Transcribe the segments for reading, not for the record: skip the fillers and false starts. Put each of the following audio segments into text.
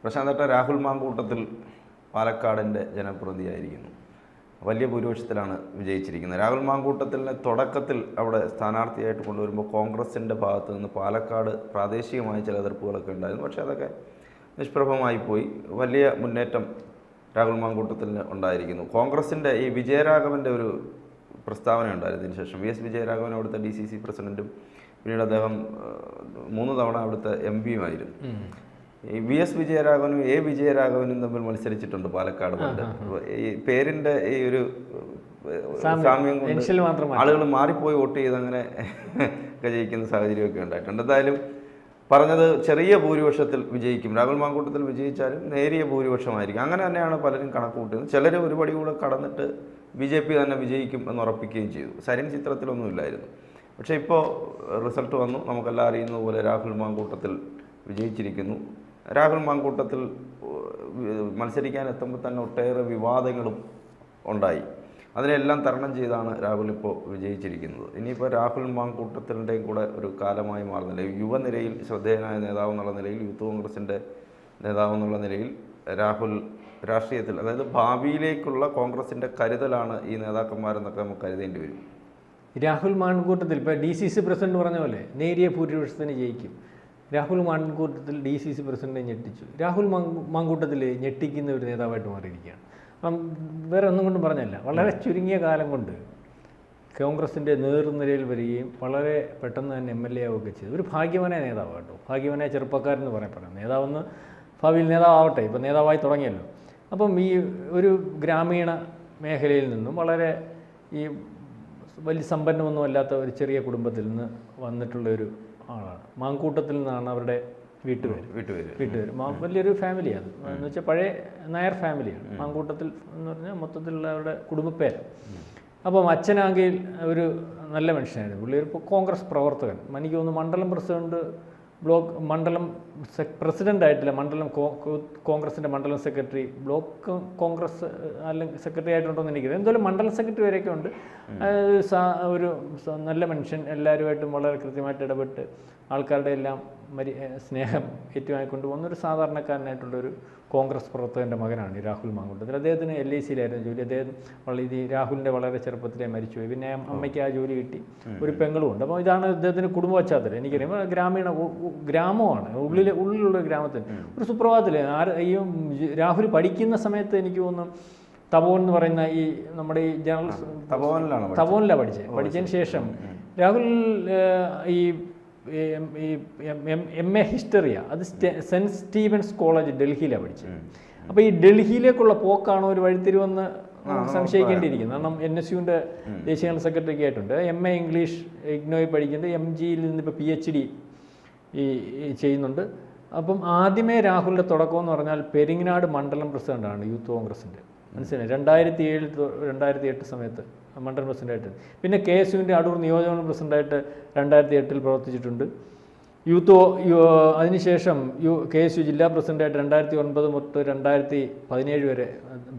പ്രശാന്തേട്ട, രാഹുൽ മാങ്കൂട്ടത്തിൽ പാലക്കാടിൻ്റെ ജനപ്രതിനിധിയായിരിക്കുന്നു. വലിയ ഭൂരിപക്ഷത്തിലാണ് വിജയിച്ചിരിക്കുന്നത്. രാഹുൽ മാങ്കൂട്ടത്തിലിനെ തുടക്കത്തിൽ അവിടെ സ്ഥാനാർത്ഥിയായിട്ട് കൊണ്ടുവരുമ്പോൾ കോൺഗ്രസിൻ്റെ ഭാഗത്ത് നിന്ന് പാലക്കാട് പ്രാദേശികമായ ചില എതിർപ്പുകളൊക്കെ ഉണ്ടായിരുന്നു. പക്ഷേ അതൊക്കെ നിഷ്പ്രഭമായി പോയി. വലിയ മുന്നേറ്റം രാഹുൽ മാങ്കൂട്ടത്തിന് ഉണ്ടായിരിക്കുന്നു. കോൺഗ്രസിൻ്റെ ഈ വിജയരാഘവൻ്റെ ഒരു പ്രസ്താവന ഉണ്ടായിരുന്നതിന് ശേഷം വി എസ് വിജയരാഘവൻ അവിടുത്തെ DCC പ്രസിഡൻറ്റും പിന്നീട് അദ്ദേഹം 3 തവണ അവിടുത്തെ MP-യുമായിരുന്നു. ഈ വി എസ് വിജയരാഘവനും വിജയരാഘവനും തമ്മിൽ മത്സരിച്ചിട്ടുണ്ട് പാലക്കാട്. ഈ പേരിൻ്റെ ഈ ഒരു സാമ്യം കൊണ്ട് ആളുകൾ മാറിപ്പോയി വോട്ട് ചെയ്ത് അങ്ങനെ ഒക്കെ ജയിക്കുന്ന സാഹചര്യമൊക്കെ ഉണ്ടായിട്ടുണ്ട്. എന്തായാലും പറഞ്ഞത് ചെറിയ ഭൂരിപക്ഷത്തിൽ വിജയിക്കും, രാഹുൽ മാങ്കൂട്ടത്തിൽ വിജയിച്ചാലും നേരിയ ഭൂരിപക്ഷമായിരിക്കും. അങ്ങനെ തന്നെയാണ് പലരും കണക്ക് കൂട്ടുന്നത്. ചിലർ ഒരു പടി കൂടെ കടന്നിട്ട് BJP തന്നെ വിജയിക്കും എന്ന് ഉറപ്പിക്കുകയും ചെയ്തു. സരിൻ ചിത്രത്തിലൊന്നുമില്ലായിരുന്നു. പക്ഷേ ഇപ്പോൾ റിസൾട്ട് വന്നു. നമുക്കെല്ലാം അറിയുന്നത് പോലെ രാഹുൽ മാങ്കൂട്ടത്തിൽ വിജയിച്ചിരിക്കുന്നു. രാഹുൽ മാങ്കൂട്ടത്തിൽ മത്സരിക്കാൻ എത്തുമ്പോൾ തന്നെ ഒട്ടേറെ വിവാദങ്ങളും ഉണ്ടായി. അതിനെല്ലാം തരണം ചെയ്താണ് രാഹുൽ ഇപ്പോൾ വിജയിച്ചിരിക്കുന്നത്. ഇനിയിപ്പോൾ രാഹുൽ മാങ്കൂട്ടത്തിൻ്റെയും കൂടെ ഒരു കാലമായി മാറുന്നില്ല. യുവനിരയിൽ ശ്രദ്ധേയനായ നേതാവ് എന്നുള്ള നിലയിൽ, യൂത്ത് കോൺഗ്രസിൻ്റെ നേതാവ് എന്നുള്ള നിലയിൽ രാഹുൽ രാഷ്ട്രീയത്തിൽ, അതായത് ഭാവിയിലേക്കുള്ള കോൺഗ്രസിൻ്റെ കരുതലാണ് ഈ നേതാക്കന്മാരെന്നൊക്കെ നമുക്ക് കരുതേണ്ടി വരും. രാഹുൽ മാങ്കൂട്ടത്തിൽ ഇപ്പോൾ DCC പ്രസിഡന്റ് പറഞ്ഞ പോലെ നേരിയ ഭൂരിപക്ഷത്തിന് ജയിക്കും. രാഹുൽ മാങ്കൂട്ടത്തിൽ DCC പ്രസിഡന്റിനെ ഞെട്ടിച്ചു. രാഹുൽ മാങ്കൂട്ടത്തിൽ ഞെട്ടിക്കുന്ന ഒരു നേതാവായിട്ട് മാറിയിരിക്കുകയാണ്. അപ്പം വേറെ ഒന്നും കൊണ്ടും പറഞ്ഞല്ല, വളരെ ചുരുങ്ങിയ കാലം കൊണ്ട് കോൺഗ്രസിൻ്റെ നേതൃനിരയിൽ വരികയും വളരെ പെട്ടെന്ന് തന്നെ MLA ആവുകയൊക്കെ ചെയ്തു. ഒരു ഭാഗ്യവാനായ നേതാവ് കേട്ടോ, ഭാഗ്യവാനായ ചെറുപ്പക്കാരെന്ന് പറയപ്പെടാം. നേതാവെന്ന് ഭാവിയിൽ നേതാവട്ടെ, ഇപ്പം നേതാവായി തുടങ്ങിയല്ലോ. അപ്പം ഈ ഒരു ഗ്രാമീണ മേഖലയിൽ നിന്നും വളരെ ഈ വലിയ സമ്പന്നമൊന്നും അല്ലാത്ത ഒരു ചെറിയ കുടുംബത്തിൽ നിന്ന് വന്നിട്ടുള്ള ഒരു ആളാണ്. മാങ്കൂട്ടത്തിൽ നിന്നാണ് അവരുടെ വീട്ടുപേര്. വലിയൊരു ഫാമിലിയാണ് എന്ന് വെച്ചാൽ പഴയ നായർ ഫാമിലിയാണ് മാങ്കൂട്ടത്തിൽ എന്ന് പറഞ്ഞാൽ മൊത്തത്തിലുള്ള അവരുടെ കുടുംബപ്പേര്. അപ്പം അച്ഛനാങ്കിൽ ഒരു നല്ല മനുഷ്യനായിരുന്നു. പുള്ളി ഒരു കോൺഗ്രസ് പ്രവർത്തകൻ. എനിക്ക് തോന്നുന്നു മണ്ഡലം പ്രസിഡന്റ്, ബ്ലോക്ക് മണ്ഡലം പ്രസിഡൻ്റായിട്ടില്ല, മണ്ഡലം കോൺഗ്രസിൻ്റെ മണ്ഡലം സെക്രട്ടറി, ബ്ലോക്ക് കോൺഗ്രസ് അല്ലെങ്കിൽ സെക്രട്ടറി ആയിട്ടുണ്ടോയെന്ന് എനിക്കറിയാം. എന്തായാലും മണ്ഡലം സെക്രട്ടറി വരെയൊക്കെ ഉണ്ട്. ഒരു നല്ല മനുഷ്യൻ, എല്ലാവരുമായിട്ടും വളരെ കൃത്യമായിട്ട് ഇടപെട്ട് ആൾക്കാരുടെ എല്ലാം സ്നേഹം ഏറ്റുവാങ്ങിക്കൊണ്ട് പോകുന്നൊരു സാധാരണക്കാരനായിട്ടുള്ളൊരു കോൺഗ്രസ് പ്രവർത്തകൻ്റെ മകനാണ് ഈ രാഹുൽ മാങ്കൂട്ടത്തിൽ. അദ്ദേഹത്തിന് LIC-യിലായിരുന്നു ജോലി. അദ്ദേഹം രാഹുലിൻ്റെ വളരെ ചെറുപ്പത്തിലേ മരിച്ചുപോയി. പിന്നെ അമ്മയ്ക്ക് ആ ജോലി കിട്ടി. ഒരു പെങ്ങളും ഉണ്ട്. അപ്പോൾ ഇതാണ് അദ്ദേഹത്തിൻ്റെ കുടുംബ പശ്ചാത്തലം. എനിക്കറിയാം ഗ്രാമമാണ്, ഉള്ളിലുള്ള ഗ്രാമത്തിൽ ഒരു സുപ്രഭാതത്തിൽ ഈ രാഹുൽ പഠിക്കുന്ന സമയത്ത് എനിക്ക് തോന്നുന്നു തപോൻ എന്ന് പറയുന്ന ഈ നമ്മുടെ ഈ ജനറൽ തപോനിലാണ് പഠിച്ചതിന് ശേഷം രാഹുൽ ഈ MA ഹിസ്റ്ററിയ അത് സെൻറ്റ് സ്റ്റീവൻസ് കോളേജ് ഡൽഹിയിലാണ് പഠിച്ചത്. അപ്പോൾ ഈ ഡൽഹിയിലേക്കുള്ള പോക്കാണോ ഒരു വഴിത്തിരിവെന്ന് സംശയിക്കേണ്ടിയിരിക്കുന്നത്. കാരണം NSUവിൻ്റെ ദേശീയ ജനറൽ സെക്രട്ടറി ആയിട്ടുണ്ട്. MA ഇംഗ്ലീഷ് ഇഗ്നോയിൽ പഠിക്കുന്നുണ്ട്. MGയിൽ നിന്ന് ഇപ്പോൾ PhD ഈ ചെയ്യുന്നുണ്ട്. അപ്പം ആദ്യമേ രാഹുലിൻ്റെ തുടക്കം എന്ന് പറഞ്ഞാൽ പെരിങ്ങനാട് മണ്ഡലം പ്രസിഡൻ്റാണ് യൂത്ത് കോൺഗ്രസിൻ്റെ. മനസ്സിലായി 2007-2008 സമയത്ത് മണ്ഡലം പ്രസിഡൻ്റായിട്ട്. പിന്നെ KSUവിൻ്റെ അടൂർ നിയോജകമണ്ഡലം പ്രസിഡൻ്റായിട്ട് 2008 പ്രവർത്തിച്ചിട്ടുണ്ട്. അതിനുശേഷം KSU ജില്ലാ പ്രസിഡൻ്റായിട്ട് 2009 മുതൽ 2017 വരെ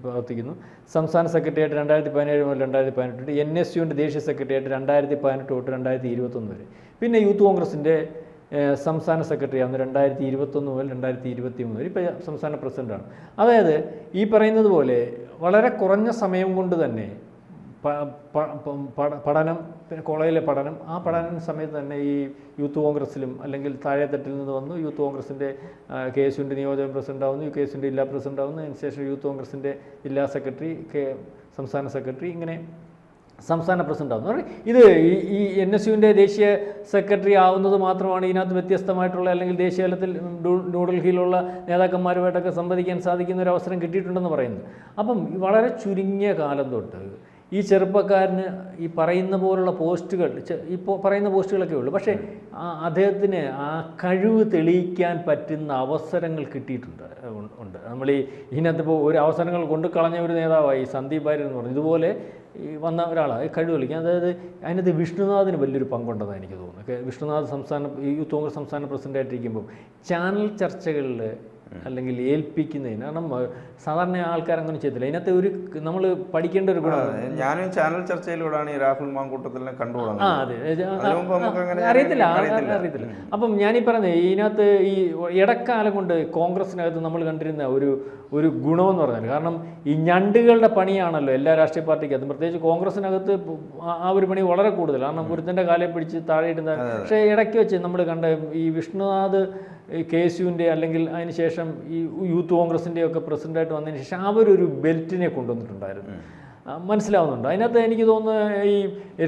പ്രവർത്തിക്കുന്നു. സംസ്ഥാന സെക്രട്ടറിയായിട്ട് 2017 മുതൽ 2018. NSUവിൻ്റെ ദേശീയ സെക്രട്ടറിയായിട്ട് 2018 തൊട്ട് 2021 വരെ. പിന്നെ യൂത്ത് കോൺഗ്രസിൻ്റെ സംസ്ഥാന സെക്രട്ടറി ആവുന്നു 2021 മുതൽ 2023 വരെ. ഇപ്പോൾ സംസ്ഥാന പ്രസിഡൻ്റാണ്. അതായത് ഈ പറയുന്നത് പോലെ വളരെ കുറഞ്ഞ സമയം കൊണ്ട് തന്നെ പഠനം, കോളേജിലെ പഠനം, ആ പഠന സമയത്ത് തന്നെ ഈ യൂത്ത് കോൺഗ്രസ്സിലും അല്ലെങ്കിൽ താഴെത്തട്ടിൽ നിന്ന് വന്നു യൂത്ത് കോൺഗ്രസിൻ്റെ KSUവിൻ്റെ നിയോജക പ്രസിഡൻ്റ് ആവുന്നു, KSUവിൻ്റെ ജില്ലാ പ്രസിഡൻ്റ് ആവുന്നു. അതിനുശേഷം യൂത്ത് കോൺഗ്രസിൻ്റെ ജില്ലാ സെക്രട്ടറി, സംസ്ഥാന സെക്രട്ടറി, ഇങ്ങനെ സംസ്ഥാന പ്രസിഡന്റ് ആവുന്നു. ഇത് ഈ NSUവിൻ്റെ ദേശീയ സെക്രട്ടറി ആവുന്നത് മാത്രമാണ് ഇതിനകത്ത് വ്യത്യസ്തമായിട്ടുള്ള, അല്ലെങ്കിൽ ദേശീയ തലത്തിൽ ന്യൂഡൽഹിയിലുള്ള നേതാക്കന്മാരുമായിട്ടൊക്കെ സംവദിക്കാൻ സാധിക്കുന്ന ഒരു അവസരം കിട്ടിയിട്ടുണ്ടെന്ന് പറയുന്നത്. അപ്പം വളരെ ചുരുങ്ങിയ കാലം തൊട്ട് ഈ ചെറുപ്പക്കാരന് ഈ പറയുന്ന പോലുള്ള പോസ്റ്റുകൾ, ഇപ്പോൾ പറയുന്ന പോസ്റ്റുകളൊക്കെ ഉള്ളൂ, പക്ഷേ അദ്ദേഹത്തിന് ആ കഴിവ് തെളിയിക്കാൻ പറ്റുന്ന അവസരങ്ങൾ കിട്ടിയിട്ടുണ്ട്. നമ്മൾ ഇതിനകത്ത് ഇപ്പോൾ ഒരു അവസരങ്ങൾ കൊണ്ട് കളഞ്ഞ ഒരു നേതാവായി സന്ദീപ് വാര്യർ എന്ന് പറഞ്ഞു. ഇതുപോലെ ഈ വന്ന ഒരാളാണ് കഴിവ് തെളിയിക്കാൻ. അതായത് അതിനകത്ത് വിഷ്ണുനാഥിന് വലിയൊരു പങ്കുണ്ടെന്നാണ് എനിക്ക് തോന്നുന്നത്. വിഷ്ണുനാഥ് യൂത്ത് കോൺഗ്രസ് സംസ്ഥാന പ്രസിഡൻ്റായിട്ടിരിക്കുമ്പോൾ ചാനൽ ചർച്ചകളിൽ അല്ലെങ്കിൽ ഏൽപ്പിക്കുന്നതിന്. കാരണം സാധാരണ ആൾക്കാർ അങ്ങനെ ചെയ്തില്ല. ഇതിനകത്ത് ഒരു നമ്മൾ പഠിക്കേണ്ട ഒരു ഗുണം, ഞാനും ചാനൽ ചർച്ചയിലൂടെയാണ് ഈ രാഹുൽ മാങ്കൂട്ടത്തിനെ കണ്ടുപോകുന്നത്. അതെ, അറിയത്തില്ല. അപ്പം ഞാനീ പറഞ്ഞത് ഇതിനകത്ത് ഈ ഇടക്കാലം കൊണ്ട് കോൺഗ്രസിനകത്ത് നമ്മൾ കണ്ടിരുന്ന ഒരു ഗുണമെന്ന് പറഞ്ഞാൽ, കാരണം ഈ ഞണ്ടുകളുടെ പണിയാണല്ലോ എല്ലാ രാഷ്ട്രീയ പാർട്ടിക്കകത്തും, പ്രത്യേകിച്ച് കോൺഗ്രസിനകത്ത് ആ ഒരു പണി വളരെ കൂടുതൽ. കാരണം പുരുത്തൻ്റെ കാലെ പിടിച്ച് താഴെ ഇടുന്ന. പക്ഷേ ഇടയ്ക്ക് വെച്ച് നമ്മൾ കണ്ട ഈ വിഷ്ണുനാഥ് KSUവിൻ്റെ അല്ലെങ്കിൽ അതിന് ശേഷം ഈ യൂത്ത് കോൺഗ്രസിൻ്റെ ഒക്കെ പ്രസിഡൻ്റായിട്ട് വന്നതിന് ശേഷം അവരൊരു ബെൽറ്റിനെ കൊണ്ടുവന്നിട്ടുണ്ടായിരുന്നു. മനസ്സിലാവുന്നുണ്ട്. അതിനകത്ത് എനിക്ക് തോന്നുന്നു ഈ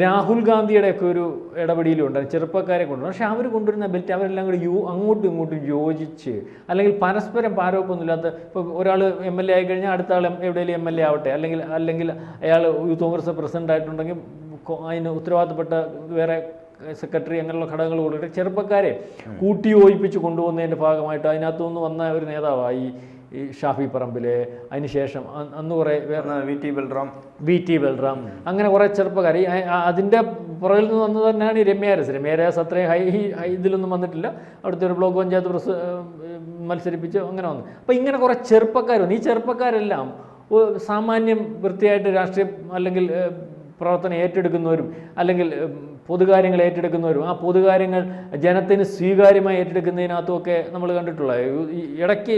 രാഹുൽ ഗാന്ധിയുടെയൊക്കെ ഒരു ഇടപെടലുണ്ട്, ചെറുപ്പക്കാരെ കൊണ്ടുവരും. പക്ഷേ അവർ കൊണ്ടുവരുന്ന ബെൽറ്റ് അവരെല്ലാം കൂടി അങ്ങോട്ടും ഇങ്ങോട്ടും യോജിച്ച്, അല്ലെങ്കിൽ പരസ്പരം പാരോപ്പൊന്നുമില്ലാത്ത, ഇപ്പോൾ ഒരാൾ MLA ആയി കഴിഞ്ഞാൽ അടുത്ത ആൾ എവിടെയെങ്കിലും MLA ആവട്ടെ, അല്ലെങ്കിൽ അയാൾ യൂത്ത് കോൺഗ്രസ് പ്രസിഡൻ്റ് ആയിട്ടുണ്ടെങ്കിൽ അതിന് ഉത്തരവാദിത്തപ്പെട്ട വേറെ സെക്രട്ടറി അങ്ങനെയുള്ള ഘടകങ്ങൾ കൊടുത്തിട്ട് ചെറുപ്പക്കാരെ കൂട്ടിയോജിപ്പിച്ച് കൊണ്ടുപോകുന്നതിൻ്റെ ഭാഗമായിട്ട് അതിനകത്തുനിന്ന് വന്ന ഒരു നേതാവായി ഈ ഷാഫി പറമ്പില്. അതിനുശേഷം അന്ന് കുറേ VT ബൽറാം അങ്ങനെ കുറേ ചെറുപ്പക്കാർ. അതിൻ്റെ പുറകിൽ നിന്ന് വന്നത് തന്നെയാണ് ഈ രമ്യാരസ്. അത്രയും ഹൈ ഇതിലൊന്നും വന്നിട്ടില്ല. അവിടുത്തെ ഒരു ബ്ലോക്ക് പഞ്ചായത്ത് മത്സരിപ്പിച്ച് അങ്ങനെ വന്നു. അപ്പോൾ ഇങ്ങനെ കുറേ ചെറുപ്പക്കാർ വന്നു. ഈ ചെറുപ്പക്കാരെല്ലാം സാമാന്യം വൃത്തിയായിട്ട് രാഷ്ട്രീയം അല്ലെങ്കിൽ പ്രവർത്തനം ഏറ്റെടുക്കുന്നവരും, അല്ലെങ്കിൽ പൊതുകാര്യങ്ങൾ ഏറ്റെടുക്കുന്നവരും, ആ പൊതുകാര്യങ്ങൾ ജനത്തിന് സ്വീകാര്യമായി ഏറ്റെടുക്കുന്നതിനകത്തുമൊക്കെ നമ്മൾ കണ്ടിട്ടുള്ളത്. ഈ ഇടയ്ക്ക്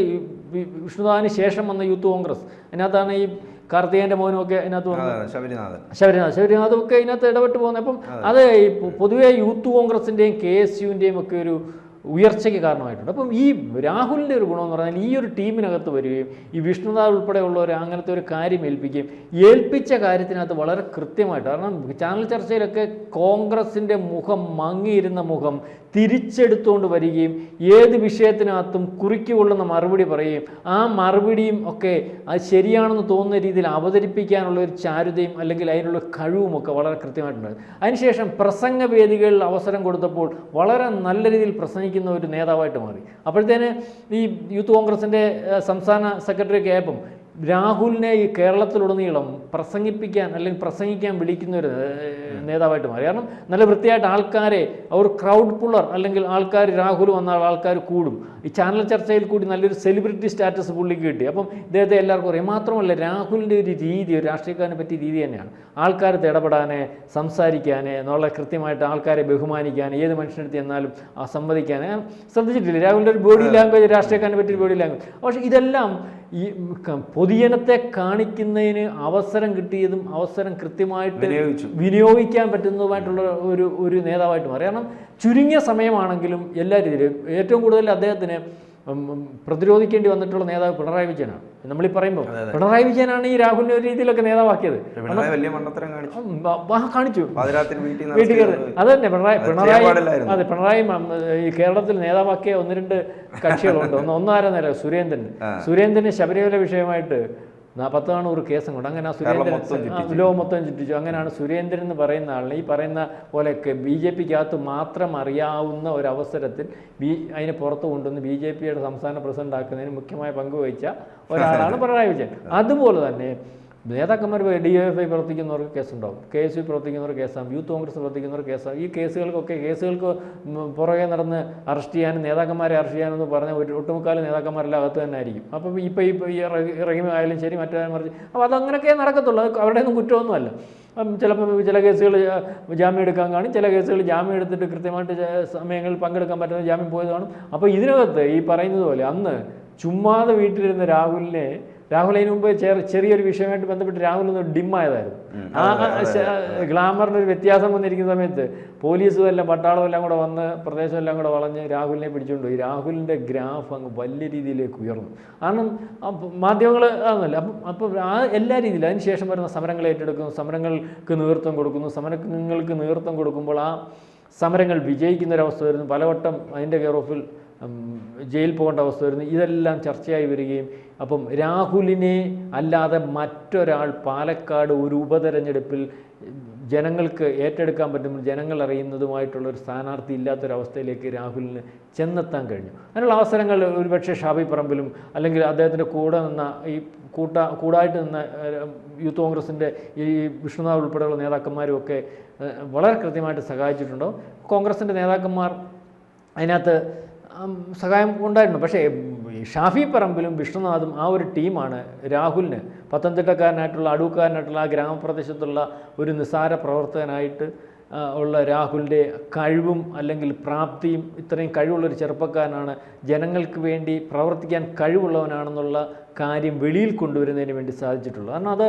വിഷ്ണുനാഥിന് ശേഷം വന്ന യൂത്ത് കോൺഗ്രസ്, അതിനകത്താണ് ഈ കാർത്തികേയൻ്റെ മോനുമൊക്കെ അതിനകത്ത് വന്നത്, ശബരിനാഥും ഒക്കെ ഇതിനകത്ത് ഇടപെട്ട് പോകുന്നത്. അപ്പം അത് പൊതുവെ യൂത്ത് കോൺഗ്രസിൻ്റെയും KSUവിൻ്റെയും ഒക്കെ ഒരു ഉയർച്ചയ്ക്ക് കാരണമായിട്ടുണ്ട്. അപ്പം ഈ രാഹുലിൻ്റെ ഒരു ഗുണമെന്ന് പറഞ്ഞാൽ ഈ ഒരു ടീമിനകത്ത് വരികയും ഈ വിഷ്ണുനാഥ് ഉൾപ്പെടെയുള്ളവർ അങ്ങനത്തെ ഒരു കാര്യം ഏൽപ്പിച്ച കാര്യത്തിനകത്ത് വളരെ കൃത്യമായിട്ട്. കാരണം ചാനൽ ചർച്ചയിലൊക്കെ കോൺഗ്രസിൻ്റെ മുഖം മങ്ങിയിരുന്ന മുഖം തിരിച്ചെടുത്തുകൊണ്ട് വരികയും ഏത് വിഷയത്തിനകത്തും കുറിക്കൊള്ളുന്ന മറുപടി പറയുകയും ആ മറുപടിയും ഒക്കെ അത് ശരിയാണെന്ന് തോന്നുന്ന രീതിയിൽ അവതരിപ്പിക്കാനുള്ള ഒരു ചാരുതയും അല്ലെങ്കിൽ അതിനുള്ള കഴിവുമൊക്കെ വളരെ കൃത്യമായിട്ടുണ്ട്. അതിനുശേഷം പ്രസംഗവേദികളിൽ അവസരം കൊടുത്തപ്പോൾ വളരെ നല്ല രീതിയിൽ പ്രസംഗിക്കുന്ന ഒരു നേതാവായിട്ട് മാറി. അപ്പോഴത്തേന് ഈ യൂത്ത് കോൺഗ്രസിൻ്റെ സംസ്ഥാന സെക്രട്ടറി ഒക്കെ ആയപ്പം രാഹുലിനെ ഈ കേരളത്തിലുടനീളം പ്രസംഗിക്കാൻ വിളിക്കുന്ന ഒരു നേതാവായിട്ട് മാറി. കാരണം നല്ല വൃത്തിയായിട്ട് ആൾക്കാരെ ഒരു ക്രൗഡ് പുള്ളർ, അല്ലെങ്കിൽ ആൾക്കാർ രാഹുൽ വന്നാൽ ആൾക്കാർ കൂടും. ഈ ചാനൽ ചർച്ചയിൽ കൂടി നല്ലൊരു സെലിബ്രിറ്റി സ്റ്റാറ്റസ് പുള്ളിക്ക് കിട്ടി. അപ്പം ഇദ്ദേഹത്തെ എല്ലാവർക്കും അറിയാം. മാത്രമല്ല രാഹുലിൻ്റെ ഒരു രീതി, ഒരു രാഷ്ട്രീയക്കാരനെ പറ്റിയ രീതി തന്നെയാണ്. ആൾക്കാരത്ത് ഇടപെടാൻ, സംസാരിക്കാൻ, എന്നുള്ള കൃത്യമായിട്ട് ആൾക്കാരെ ബഹുമാനിക്കാൻ, ഏത് മനുഷ്യനെടുത്ത് ചെന്നാലും സംവദിക്കാൻ ശ്രദ്ധിച്ചിട്ടില്ല. രാഹുലിൻ്റെ ഒരു ബോഡി ലാംഗ്വേജ്, രാഷ്ട്രീയക്കാരനെ പറ്റിയൊരു ബോഡി ലാംഗ്വേജ്. പക്ഷേ ഇതെല്ലാം ഈ പൊതുജനത്തെ കാണിക്കുന്നതിന് അവസരം കിട്ടിയതും അവസരം കൃത്യമായിട്ട് വിനിയോഗിക്കാൻ പറ്റുന്നതുമായിട്ടുള്ള ഒരു നേതാവായിട്ട് മാറി. കാരണം ചുരുങ്ങിയ സമയമാണെങ്കിലും എല്ലാ രീതിയിലും ഏറ്റവും കൂടുതൽ അദ്ദേഹത്തിന് പ്രതിരോധിക്കേണ്ടി വന്നിട്ടുള്ള നേതാവ് പിണറായി വിജയനാണ്. നമ്മളീ പറയുമ്പോൾ പിണറായി വിജയനാണ് ഈ രാഹുലിനെ ഒരു രീതിയിലൊക്കെ നേതാവാക്കിയത്. കാണിച്ചു വീട്ടിൽ. അത് തന്നെ പിണറായി ഈ കേരളത്തിൽ നേതാവാക്കിയ 1-2 കക്ഷികളുണ്ട്. ഒന്നാരം നേരം സുരേന്ദ്രന് ശബരിമല വിഷയമായിട്ട് 40 കേസും കൊണ്ട് അങ്ങനെ ലോകം മൊത്തം ചുറ്റിച്ചു. അങ്ങനെയാണ് സുരേന്ദ്രൻ എന്ന് പറയുന്ന ആളിനെ ഈ പറയുന്ന പോലെയൊക്കെ BJPക്കകത്ത് മാത്രം അറിയാവുന്ന ഒരവസരത്തിൽ അതിനെ പുറത്ത് കൊണ്ടുവന്ന് BJPയുടെ സംസ്ഥാന പ്രസിഡന്റ് ആക്കുന്നതിന് മുഖ്യമായ പങ്ക് വഹിച്ച ഒരാളാണ് പിണറായി വിജയൻ. അതുപോലെ തന്നെ നേതാക്കന്മാർ DYFI പ്രവർത്തിക്കുന്നവർക്ക് കേസുണ്ടാവും, KSU പ്രവർത്തിക്കുന്നവർക്ക് കേസാകും, യൂത്ത് കോൺഗ്രസ് പ്രവർത്തിക്കുന്നവർക്ക് കേസാകും. ഈ കേസുകൾക്ക് പുറകെ നടന്ന് അറസ്റ്റ് ചെയ്യാനും നേതാക്കന്മാരെ അറസ്റ്റ് ചെയ്യാനെന്ന് പറഞ്ഞ ഒട്ടുമുക്കാലും നേതാക്കന്മാരെല്ലാം അകത്ത് തന്നെ ആയിരിക്കും. അപ്പം ഇപ്പോൾ ഈ റഹീം ആയാലും ശരി, മറ്റേ മറിച്ച് അപ്പോൾ അതങ്ങനെയൊക്കെ നടക്കത്തുള്ളൂ. അത് അവരുടെയൊന്നും കുറ്റമൊന്നുമല്ല. ചിലപ്പോൾ ചില കേസുകൾ ജാമ്യം എടുക്കാൻ കാണും, ചില കേസുകൾ ജാമ്യം എടുത്തിട്ട് കൃത്യമായിട്ട് സമയങ്ങളിൽ പങ്കെടുക്കാൻ പറ്റുന്ന ജാമ്യം പോയത് കാണും. അപ്പോൾ ഇതിനകത്ത് ഈ പറയുന്നത് പോലെ അന്ന് ചുമ്മാതെ വീട്ടിലിരുന്ന രാഹുൽ അതിന് മുമ്പ് ചെറിയൊരു വിഷയമായിട്ട് ബന്ധപ്പെട്ട് രാഹുൽ ഒന്ന് ഡിമ്മായതായിരുന്നു. ആ ഗ്ലാമറിന് ഒരു വ്യത്യാസം വന്നിരിക്കുന്ന സമയത്ത് പോലീസും എല്ലാം പട്ടാളവും എല്ലാം കൂടെ വന്ന് പ്രദേശം എല്ലാം കൂടെ വളഞ്ഞ് രാഹുലിനെ പിടിച്ചുകൊണ്ടുപോയി. രാഹുലിൻ്റെ ഗ്രാഫ് അങ്ങ് വലിയ രീതിയിലേക്ക് ഉയർന്നു. കാരണം മാധ്യമങ്ങൾ ആണെന്നല്ല. അപ്പം ആ എല്ലാ രീതിയിലും അതിനുശേഷം വരുന്ന സമരങ്ങൾ ഏറ്റെടുക്കുന്നു, സമരങ്ങൾക്ക് നേതൃത്വം കൊടുക്കുമ്പോൾ ആ സമരങ്ങൾ വിജയിക്കുന്നൊരവസ്ഥ വരുന്നു. പലവട്ടം അതിൻ്റെ കെയർ ഓഫിൽ ജയിൽ പോകേണ്ട അവസ്ഥ വരുന്നു. ഇതെല്ലാം ചർച്ചയായി വരികയും അപ്പം രാഹുലിനെ അല്ലാതെ മറ്റൊരാൾ പാലക്കാട് ഒരു ഉപതെരഞ്ഞെടുപ്പിൽ ജനങ്ങൾക്ക് ഏറ്റെടുക്കാൻ പറ്റും, ജനങ്ങൾ അറിയുന്നതുമായിട്ടുള്ളൊരു സ്ഥാനാർത്ഥി ഇല്ലാത്തൊരവസ്ഥയിലേക്ക് രാഹുലിന് ചെന്നെത്താൻ കഴിഞ്ഞു. അതിനുള്ള അവസരങ്ങൾ ഒരുപക്ഷെ ഷാഫി പറമ്പിലും അല്ലെങ്കിൽ അദ്ദേഹത്തിൻ്റെ കൂടെ നിന്ന ഈ കൂടായിട്ട് നിന്ന യൂത്ത് കോൺഗ്രസിൻ്റെ ഈ വിഷ്ണുനാഥ് ഉൾപ്പെടെയുള്ള നേതാക്കന്മാരും ഒക്കെ വളരെ കൃത്യമായിട്ട് സഹായിച്ചിട്ടുണ്ടോ. കോൺഗ്രസിൻ്റെ നേതാക്കന്മാർ അതിനകത്ത് സഹായം ഉണ്ടായിട്ടുണ്ട്. പക്ഷേ ഈ ഷാഫി പറമ്പിലും വിഷ്ണുനാഥും ആ ഒരു ടീമാണ് രാഹുലിന് പത്തനംതിട്ടക്കാരനായിട്ടുള്ള അടൂക്കാരനായിട്ടുള്ള ആ ഗ്രാമപ്രദേശത്തുള്ള ഒരു നിസ്സാര പ്രവർത്തകനായിട്ട് ഉള്ള രാഹുലിൻ്റെ കഴിവും അല്ലെങ്കിൽ പ്രാപ്തിയും ഇത്രയും കഴിവുള്ളൊരു ചെറുപ്പക്കാരനാണ്, ജനങ്ങൾക്ക് വേണ്ടി പ്രവർത്തിക്കാൻ കഴിവുള്ളവനാണെന്നുള്ള കാര്യം വെളിയിൽ കൊണ്ടുവരുന്നതിന് വേണ്ടി സാധിച്ചിട്ടുള്ളൂ. കാരണം അത്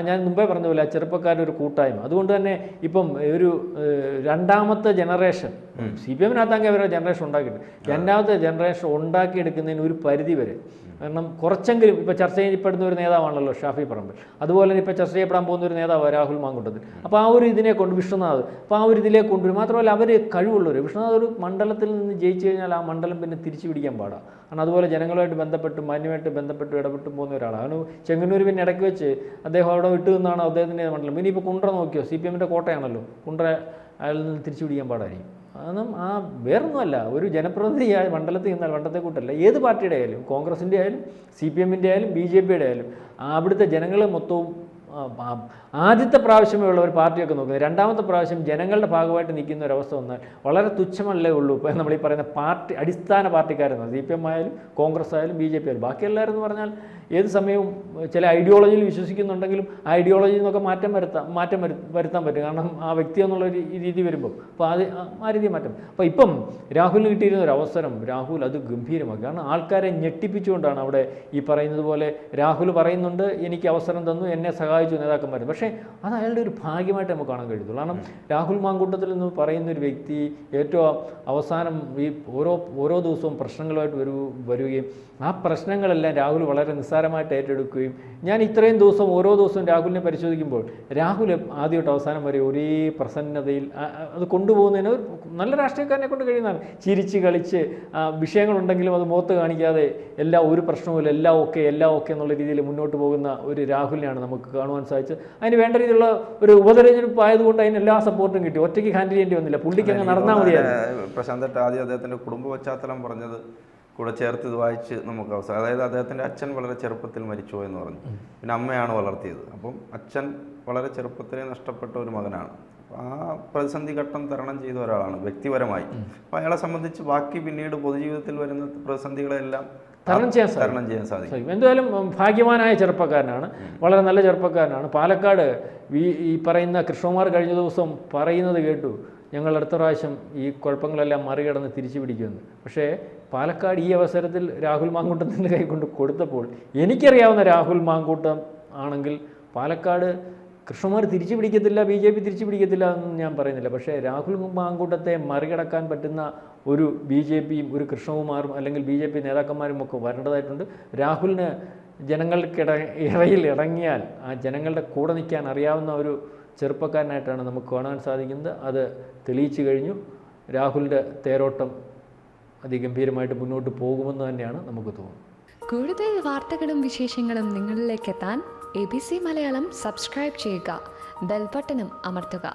ഞാൻ മുമ്പേ പറഞ്ഞ പോലെ ആ ചെറുപ്പക്കാരുടെ ഒരു കൂട്ടായ്മ. അതുകൊണ്ട് തന്നെ ഇപ്പം ഒരു രണ്ടാമത്തെ ജനറേഷൻ CPM-നകത്താങ്കിൽ അവരുടെ ജനറേഷൻ ഉണ്ടാക്കിയിട്ടുണ്ട്. രണ്ടാമത്തെ ജനറേഷൻ ഉണ്ടാക്കിയെടുക്കുന്നതിന് ഒരു പരിധി വരെ, കാരണം കുറച്ചെങ്കിലും ഇപ്പോൾ ചർച്ച ചെയ്യപ്പെടുന്ന ഒരു നേതാവാണല്ലോ ഷാഫി പറമ്പിൽ, അതുപോലെ തന്നെ ഇപ്പോൾ ചർച്ച ചെയ്യപ്പെടാൻ പോകുന്ന ഒരു നേതാവ് രാഹുൽ മാങ്കൂട്ടത്തിൽ. അപ്പോൾ ആ ഒരു ഇതിനെ കൊണ്ട് വിഷ്ണുനാഥ്, അപ്പോൾ ആ ഒരു ഇതിലേക്ക് കൊണ്ടുവരും. മാത്രമല്ല അവർ കഴിവുള്ളവർ. വിഷ്ണുനാഥ് ഒരു മണ്ഡലത്തിൽ നിന്ന് ജയിച്ചു കഴിഞ്ഞാൽ ആ മണ്ഡലം പിന്നെ തിരിച്ചു പിടിക്കാൻ പാടാണ്. കാരണം അതുപോലെ ജനങ്ങളുമായിട്ട് ബന്ധപ്പെട്ട് മാന്യമായിട്ട് ബന്ധപ്പെട്ട് ഇടപെട്ട് പോകുന്ന ഒരാളാണ്. അവന് ചെങ്ങന്നൂർ പിന്നെ ഇടയ്ക്ക് വെച്ച് അദ്ദേഹം അവിടെ വിട്ടു നിന്നാണ് അദ്ദേഹത്തിൻ്റെ മണ്ഡലം. പിന്നെ ഇപ്പോൾ കുണ്ട്ര നോക്കിയോ, CPM-ൻ്റെ കോട്ടയാണല്ലോ, കുണ്ട്ര അയാളിൽ നിന്ന് തിരിച്ചു പിടിക്കാൻ പാടായിരിക്കും. അതൊന്നും വേറൊന്നുമല്ല, ഒരു ജനപ്രതിനിധിയായ മണ്ഡലത്തിൽ നിന്നാൽ മണ്ഡലത്തെ കൂട്ടല്ല, ഏത് പാർട്ടിയുടെ ആയാലും, കോൺഗ്രസിൻ്റെ ആയാലും CPM-ൻ്റെ ആയാലും BJP-യുടെ ആയാലും, അവിടുത്തെ ജനങ്ങൾ മൊത്തവും ആദ്യത്തെ പ്രാവശ്യമേ ഉള്ള ഒരു പാർട്ടിയൊക്കെ നോക്കുന്നത്, രണ്ടാമത്തെ പ്രാവശ്യം ജനങ്ങളുടെ ഭാഗമായിട്ട് നിൽക്കുന്ന ഒരവസ്ഥ വന്നാൽ വളരെ തുച്ഛമല്ലേ ഉള്ളൂ. ഇപ്പോൾ നമ്മൾ ഈ പറയുന്ന പാർട്ടി അടിസ്ഥാന പാർട്ടിക്കാരെന്ന് CPM ആയാലും കോൺഗ്രസ് ആയാലും BJP ആയാലും, ബാക്കി എല്ലാവരും എന്ന് പറഞ്ഞാൽ ഏത് സമയവും ചില ഐഡിയോളജിയിൽ വിശ്വസിക്കുന്നുണ്ടെങ്കിലും ആ ഐഡിയോളജിയിൽ നിന്നൊക്കെ മാറ്റം വരുത്താൻ പറ്റും. കാരണം ആ വ്യക്തി എന്നുള്ള രീതി വരുമ്പോൾ അപ്പോൾ ആ രീതി മാറ്റം. അപ്പോൾ ഇപ്പം രാഹുലിന് കിട്ടിയിരുന്ന ഒരു അവസരം രാഹുൽ അത് ഗംഭീരമാക്കി. കാരണം ആൾക്കാരെ ഞെട്ടിപ്പിച്ചുകൊണ്ടാണ് അവിടെ ഈ പറയുന്നത് പോലെ രാഹുൽ പറയുന്നുണ്ട്, എനിക്ക് അവസരം തന്നു, എന്നെ സഹായിച്ചു നേതാക്കന്മാർ. പക്ഷേ അത് അയാളുടെ ഒരു ഭാഗ്യമായിട്ട് നമുക്ക് കാണാൻ കഴിയുള്ളൂ. കാരണം രാഹുൽ മാങ്കൂട്ടത്തിൽ എന്ന് പറയുന്ന ഒരു വ്യക്തി ഏറ്റവും അവസാനം ഈ ഓരോ ദിവസവും പ്രശ്നങ്ങളുമായിട്ട് വരികയും ആ പ്രശ്നങ്ങളെല്ലാം രാഹുൽ വളരെ നിസ്സാരമായിട്ട് ഏറ്റെടുക്കുകയും, ഞാൻ ഇത്രയും ദിവസം ഓരോ ദിവസവും രാഹുലിനെ പരിശോധിക്കുമ്പോൾ രാഹുൽ ആദ്യമായിട്ട് അവസാനം വരെ ഒരേ പ്രസന്നതയിൽ അത് കൊണ്ടുപോകുന്നതിന് ഒരു നല്ല രാഷ്ട്രീയക്കാരനെ കൊണ്ട് കഴിയുന്നതാണ്. ചിരിച്ച് കളിച്ച് വിഷയങ്ങളുണ്ടെങ്കിലും അത് മുഖത്ത് കാണിക്കാതെ ഒരു പ്രശ്നവുമില്ല, എല്ലാം ഓക്കെ എന്നുള്ള രീതിയിൽ മുന്നോട്ട് പോകുന്ന ഒരു രാഹുലിനെയാണ് നമുക്ക് കാണുവാൻ സാധിച്ചത്. അതിന് വേണ്ട രീതിയിലുള്ള ഒരു ഉപതെരഞ്ഞെടുപ്പ് ആയതുകൊണ്ട് അതിന് എല്ലാ സപ്പോർട്ടും കിട്ടി. ഒറ്റയ്ക്ക് ഹാൻഡിൽ ചെയ്യേണ്ടി വന്നില്ല, പുള്ളിക്ക് അങ്ങ് നടന്നാൽ മതിയായിരുന്നു. പ്രശാന്ത് ആദ്യം അദ്ദേഹത്തിൻ്റെ കുടുംബ പശ്ചാത്തലം പറഞ്ഞത് കൂടെ ചേർത്ത് ഇത് വായിച്ച് നമുക്ക് അവസാനം, അതായത് അദ്ദേഹത്തിൻ്റെ അച്ഛൻ വളരെ ചെറുപ്പത്തിൽ മരിച്ചു എന്ന് പറഞ്ഞു, പിന്നെ അമ്മയാണ് വളർത്തിയത്. അപ്പം അച്ഛൻ വളരെ ചെറുപ്പത്തിലേ നഷ്ടപ്പെട്ട ഒരു മകനാണ്. ആ പ്രതിസന്ധി ഘട്ടം തരണം ചെയ്ത ഒരാളാണ് വ്യക്തിപരമായി. അപ്പോൾ അയാളെ സംബന്ധിച്ച് ബാക്കി പിന്നീട് പൊതുജീവിതത്തിൽ വരുന്ന പ്രതിസന്ധികളെല്ലാം തരണം ചെയ്യാൻ സാധിക്കും. എന്തായാലും ഭാഗ്യവാനായ ചെറുപ്പക്കാരനാണ്, വളരെ നല്ല ചെറുപ്പക്കാരനാണ്. പാലക്കാട് ഈ പറയുന്ന കൃഷ്ണകുമാർ കഴിഞ്ഞ ദിവസം പറയുന്നത് കേട്ടു, ഞങ്ങൾ അടുത്ത പ്രാവശ്യം ഈ കുഴപ്പങ്ങളെല്ലാം മറികടന്ന് തിരിച്ചു പിടിക്കുമെന്ന്. പക്ഷേ പാലക്കാട് ഈ അവസരത്തിൽ രാഹുൽ മാങ്കൂട്ടത്തിൻ്റെ കൈകൊണ്ട് കൊടുത്തപ്പോൾ എനിക്കറിയാവുന്ന രാഹുൽ മാങ്കൂട്ടം ആണെങ്കിൽ പാലക്കാട് കൃഷ്ണകുമാർ തിരിച്ചു പിടിക്കത്തില്ല, BJP തിരിച്ചു പിടിക്കത്തില്ല എന്ന് ഞാൻ പറയുന്നില്ല. പക്ഷേ രാഹുൽ മാങ്കൂട്ടത്തെ മറികടക്കാൻ പറ്റുന്ന ഒരു BJPയും ഒരു കൃഷ്ണകുമാറും അല്ലെങ്കിൽ BJP നേതാക്കന്മാരും ഒക്കെ വരേണ്ടതായിട്ടുണ്ട്. രാഹുലിന് ജനങ്ങൾക്കിടയിൽ ഇറങ്ങിയാൽ ആ ജനങ്ങളുടെ കൂടെ നിൽക്കാൻ അറിയാവുന്ന ഒരു ചെറുപ്പക്കാരനായിട്ടാണ് നമുക്ക് കാണാൻ സാധിക്കുന്നത്. അത് തെളിയിച്ചു കഴിഞ്ഞു. രാഹുലിൻ്റെ തേരോട്ടം അതിഗംഭീരമായിട്ട് മുന്നോട്ട് പോകുമെന്ന് തന്നെയാണ് നമുക്ക് തോന്നുന്നത്. കൂടുതൽ വാർത്തകളും വിശേഷങ്ങളും നിങ്ങളിലേക്ക് എത്താൻ ABC മലയാളം സബ്സ്ക്രൈബ് ചെയ്യുക, ബെൽ ബട്ടണും അമർത്തുക.